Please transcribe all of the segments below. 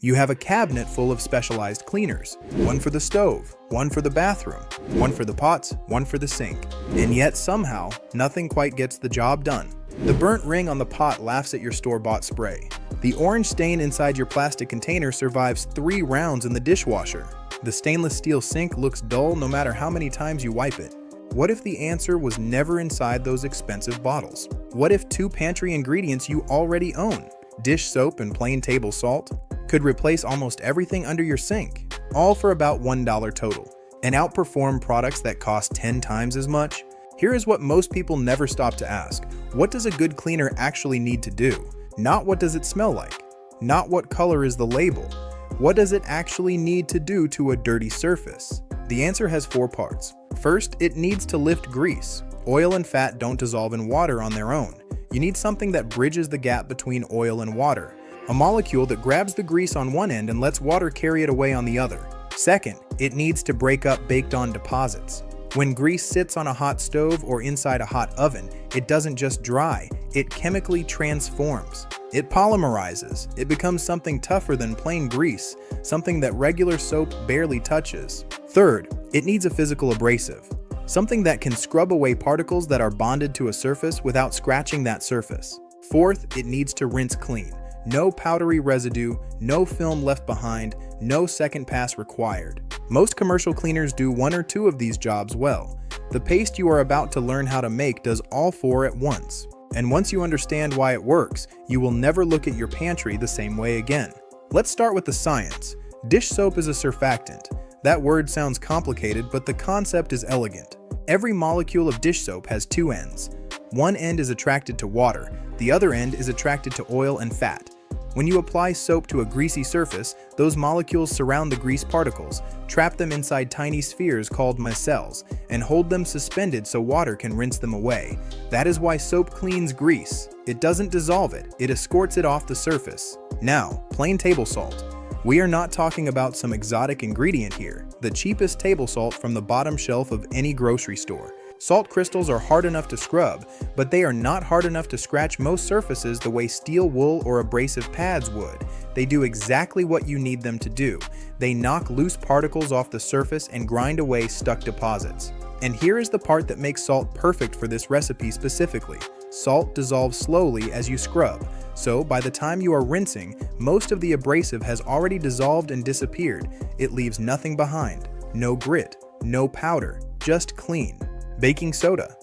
You have a cabinet full of specialized cleaners, one for the stove, one for the bathroom, one for the pots, one for the sink. And yet somehow, nothing quite gets the job done. The burnt ring on the pot laughs at your store-bought spray. The orange stain inside your plastic container survives 3 rounds in the dishwasher. The stainless steel sink looks dull no matter how many times you wipe it. What if the answer was never inside those expensive bottles? What if 2 pantry ingredients you already own, dish soap and plain table salt, could replace almost everything under your sink, all for about $1 total, and outperform products that cost 10 times as much? Here is what most people never stop to ask. What does a good cleaner actually need to do? Not what does it smell like? Not what color is the label? What does it actually need to do to a dirty surface? The answer has 4 parts. First, it needs to lift grease. Oil and fat don't dissolve in water on their own. You need something that bridges the gap between oil and water. A molecule that grabs the grease on one end and lets water carry it away on the other. Second, it needs to break up baked-on deposits. When grease sits on a hot stove or inside a hot oven, it doesn't just dry, it chemically transforms. It polymerizes. It becomes something tougher than plain grease, something that regular soap barely touches. Third, it needs a physical abrasive. Something that can scrub away particles that are bonded to a surface without scratching that surface. Fourth, it needs to rinse clean. No powdery residue, no film left behind, no second pass required. Most commercial cleaners do 1 or 2 of these jobs well. The paste you are about to learn how to make does all 4 at once. And once you understand why it works, you will never look at your pantry the same way again. Let's start with the science. Dish soap is a surfactant. That word sounds complicated, but the concept is elegant. Every molecule of dish soap has 2 ends. One end is attracted to water, the other end is attracted to oil and fat. When you apply soap to a greasy surface, those molecules surround the grease particles, trap them inside tiny spheres called micelles, and hold them suspended so water can rinse them away. That is why soap cleans grease. It doesn't dissolve it, it escorts it off the surface. Now, plain table salt. We are not talking about some exotic ingredient here, the cheapest table salt from the bottom shelf of any grocery store. Salt crystals are hard enough to scrub, but they are not hard enough to scratch most surfaces the way steel wool or abrasive pads would. They do exactly what you need them to do. They knock loose particles off the surface and grind away stuck deposits. And here is the part that makes salt perfect for this recipe specifically. Salt dissolves slowly as you scrub, so by the time you are rinsing, most of the abrasive has already dissolved and disappeared. It leaves nothing behind. No grit, no powder, just clean. Baking soda.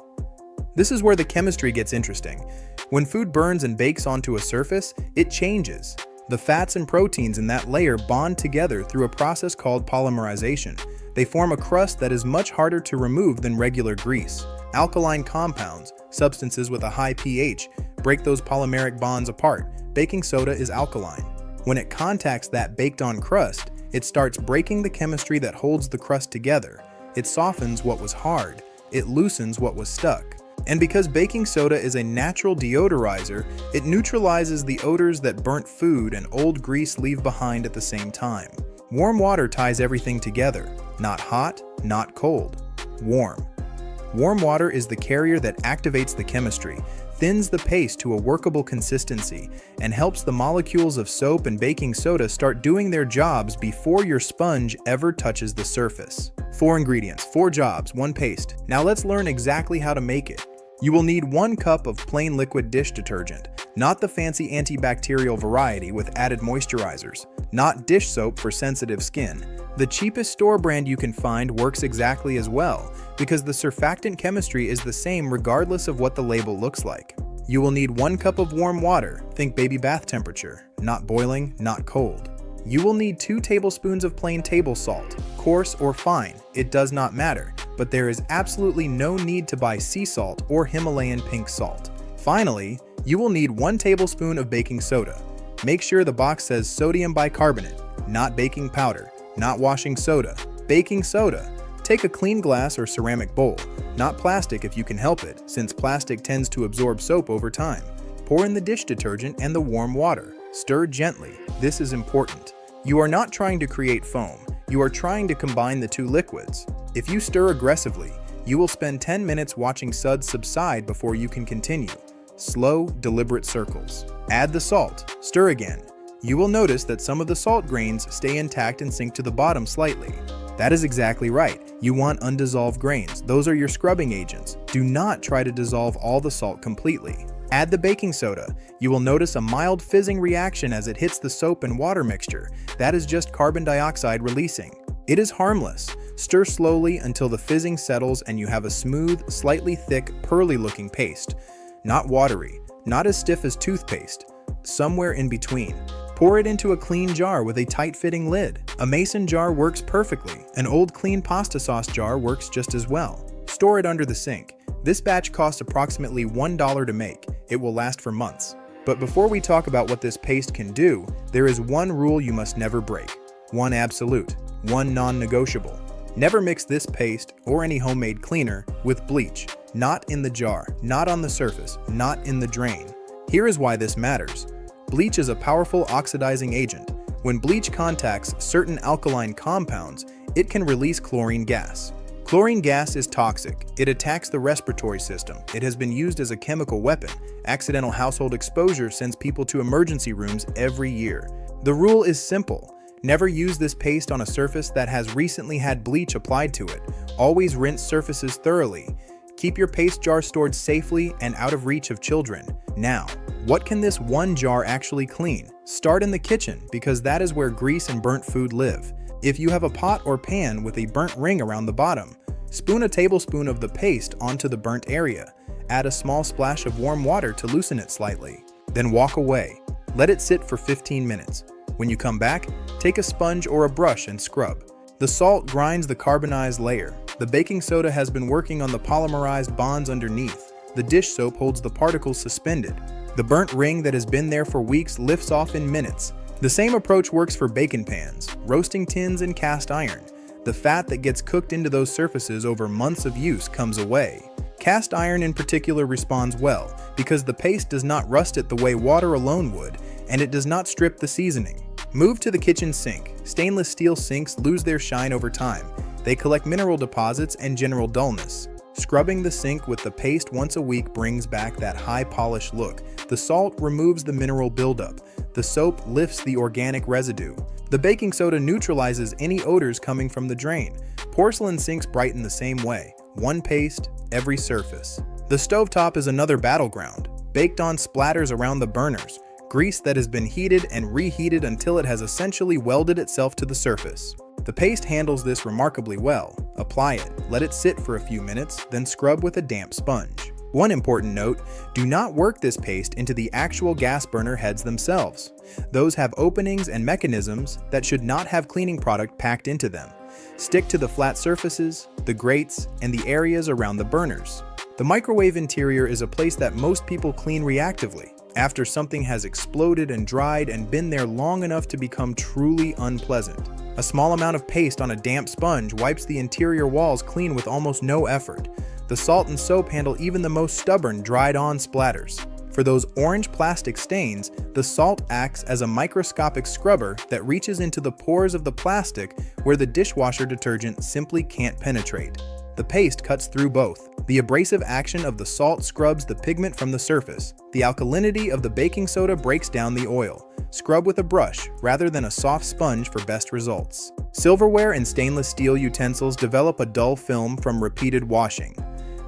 This is where the chemistry gets interesting. When food burns and bakes onto a surface, it changes. The fats and proteins in that layer bond together through a process called polymerization. They form a crust that is much harder to remove than regular grease. Alkaline compounds, substances with a high pH, break those polymeric bonds apart. Baking soda is alkaline. When it contacts that baked-on crust, it starts breaking the chemistry that holds the crust together. It softens what was hard. It loosens what was stuck. And because baking soda is a natural deodorizer, it neutralizes the odors that burnt food and old grease leave behind at the same time. Warm water ties everything together. Not hot, not cold. Warm. Warm water is the carrier that activates the chemistry, thins the paste to a workable consistency, and helps the molecules of soap and baking soda start doing their jobs before your sponge ever touches the surface. 4 ingredients, 4 jobs, 1 paste. Now let's learn exactly how to make it. You will need 1 cup of plain liquid dish detergent, not the fancy antibacterial variety with added moisturizers, not dish soap for sensitive skin. The cheapest store brand you can find works exactly as well, because the surfactant chemistry is the same regardless of what the label looks like. You will need 1 cup of warm water, think baby bath temperature, not boiling, not cold. You will need 2 tablespoons of plain table salt, coarse or fine, it does not matter, but there is absolutely no need to buy sea salt or Himalayan pink salt. Finally, you will need 1 tablespoon of baking soda. Make sure the box says sodium bicarbonate, not baking powder, not washing soda, baking soda. Take a clean glass or ceramic bowl, not plastic if you can help it, since plastic tends to absorb soap over time. Pour in the dish detergent and the warm water. Stir gently. This is important. You are not trying to create foam. You are trying to combine the 2 liquids. If you stir aggressively, you will spend 10 minutes watching suds subside before you can continue. Slow, deliberate circles. Add the salt. Stir again. You will notice that some of the salt grains stay intact and sink to the bottom slightly. That is exactly right. You want undissolved grains. Those are your scrubbing agents. Do not try to dissolve all the salt completely. Add the baking soda. You will notice a mild fizzing reaction as it hits the soap and water mixture. That is just carbon dioxide releasing. It is harmless. Stir slowly until the fizzing settles and you have a smooth, slightly thick, pearly-looking paste. Not watery, not as stiff as toothpaste. Somewhere in between. Pour it into a clean jar with a tight-fitting lid. A mason jar works perfectly. An old clean pasta sauce jar works just as well. Store it under the sink. This batch costs approximately $1 to make. It will last for months. But before we talk about what this paste can do, there is one rule you must never break. One absolute. One non-negotiable. Never mix this paste, or any homemade cleaner, with bleach. Not in the jar, not on the surface, not in the drain. Here is why this matters. Bleach is a powerful oxidizing agent. When bleach contacts certain alkaline compounds, it can release chlorine gas. Chlorine gas is toxic. It attacks the respiratory system. It has been used as a chemical weapon. Accidental household exposure sends people to emergency rooms every year. The rule is simple. Never use this paste on a surface that has recently had bleach applied to it. Always rinse surfaces thoroughly. Keep your paste jar stored safely and out of reach of children. Now, what can this one jar actually clean? Start in the kitchen, because that is where grease and burnt food live. If you have a pot or pan with a burnt ring around the bottom, spoon a tablespoon of the paste onto the burnt area. Add a small splash of warm water to loosen it slightly. Then walk away. Let it sit for 15 minutes. When you come back, take a sponge or a brush and scrub. The salt grinds the carbonized layer. The baking soda has been working on the polymerized bonds underneath. The dish soap holds the particles suspended. The burnt ring that has been there for weeks lifts off in minutes. The same approach works for baking pans, roasting tins, and cast iron. The fat that gets cooked into those surfaces over months of use comes away. Cast iron in particular responds well because the paste does not rust it the way water alone would, and it does not strip the seasoning. Move to the kitchen sink. Stainless steel sinks lose their shine over time. They collect mineral deposits and general dullness. Scrubbing the sink with the paste once a week brings back that high polished look. The salt removes the mineral buildup. The soap lifts the organic residue. The baking soda neutralizes any odors coming from the drain. Porcelain sinks brighten the same way. One paste, every surface. The stovetop is another battleground. Baked on splatters around the burners. Grease that has been heated and reheated until it has essentially welded itself to the surface. The paste handles this remarkably well. Apply it, let it sit for a few minutes, then scrub with a damp sponge. One important note, do not work this paste into the actual gas burner heads themselves. Those have openings and mechanisms that should not have cleaning product packed into them. Stick to the flat surfaces, the grates, and the areas around the burners. The microwave interior is a place that most people clean reactively, after something has exploded and dried and been there long enough to become truly unpleasant. A small amount of paste on a damp sponge wipes the interior walls clean with almost no effort. The salt and soap handle even the most stubborn dried-on splatters. For those orange plastic stains, the salt acts as a microscopic scrubber that reaches into the pores of the plastic where the dishwasher detergent simply can't penetrate. The paste cuts through both. The abrasive action of the salt scrubs the pigment from the surface. The alkalinity of the baking soda breaks down the oil. Scrub with a brush rather than a soft sponge for best results. Silverware and stainless steel utensils develop a dull film from repeated washing.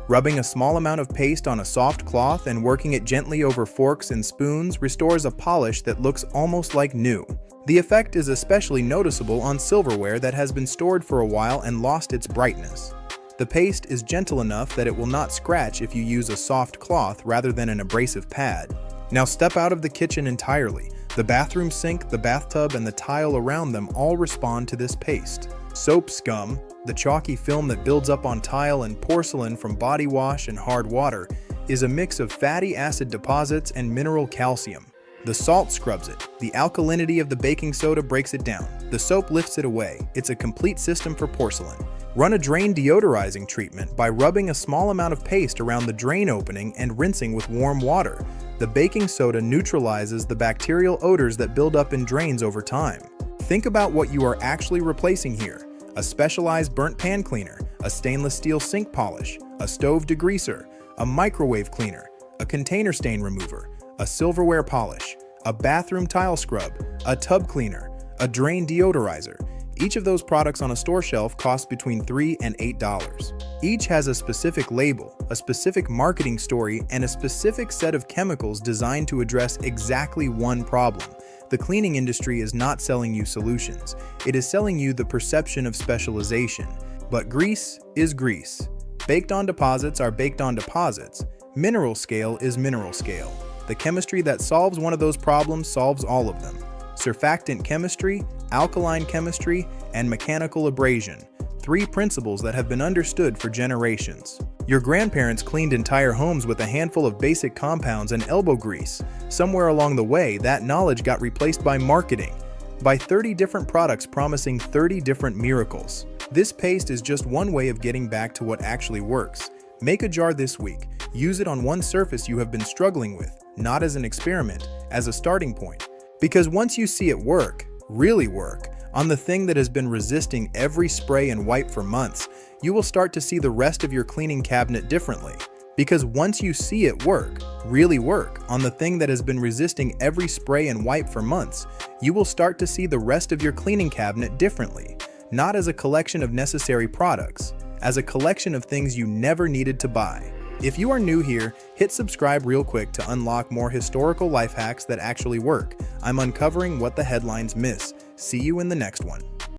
Rubbing a small amount of paste on a soft cloth and working it gently over forks and spoons restores a polish that looks almost like new. The effect is especially noticeable on silverware that has been stored for a while and lost its brightness. The paste is gentle enough that it will not scratch if you use a soft cloth rather than an abrasive pad. Now step out of the kitchen entirely. The bathroom sink, the bathtub, and the tile around them all respond to this paste. Soap scum, the chalky film that builds up on tile and porcelain from body wash and hard water, is a mix of fatty acid deposits and mineral calcium. The salt scrubs it. The alkalinity of the baking soda breaks it down. The soap lifts it away. It's a complete system for porcelain. Run a drain deodorizing treatment by rubbing a small amount of paste around the drain opening and rinsing with warm water. The baking soda neutralizes the bacterial odors that build up in drains over time. Think about what you are actually replacing here. A specialized burnt pan cleaner, a stainless steel sink polish, a stove degreaser, a microwave cleaner, a container stain remover, a silverware polish, a bathroom tile scrub, a tub cleaner, a drain deodorizer. Each of those products on a store shelf costs between $3 and $8. Each has a specific label, a specific marketing story, and a specific set of chemicals designed to address exactly one problem. The cleaning industry is not selling you solutions. It is selling you the perception of specialization. But grease is grease. Baked on deposits are baked on deposits. Mineral scale is mineral scale. The chemistry that solves one of those problems solves all of them. Surfactant chemistry, alkaline chemistry, and mechanical abrasion. 3 principles that have been understood for generations. Your grandparents cleaned entire homes with a handful of basic compounds and elbow grease. Somewhere along the way, that knowledge got replaced by marketing, by 30 different products promising 30 different miracles. This paste is just one way of getting back to what actually works. Make a jar this week. Use it on one surface you have been struggling with, not as an experiment, as a starting point. Because once you see it work, really work, on the thing that has been resisting every spray and wipe for months, you will start to see the rest of your cleaning cabinet differently. Because once you see it work, really work, on the thing that has been resisting every spray and wipe for months, you will start to see the rest of your cleaning cabinet differently, not as a collection of necessary products, as a collection of things you never needed to buy. If you are new here, hit subscribe real quick to unlock more historical life hacks that actually work. I'm uncovering what the headlines miss. See you in the next one.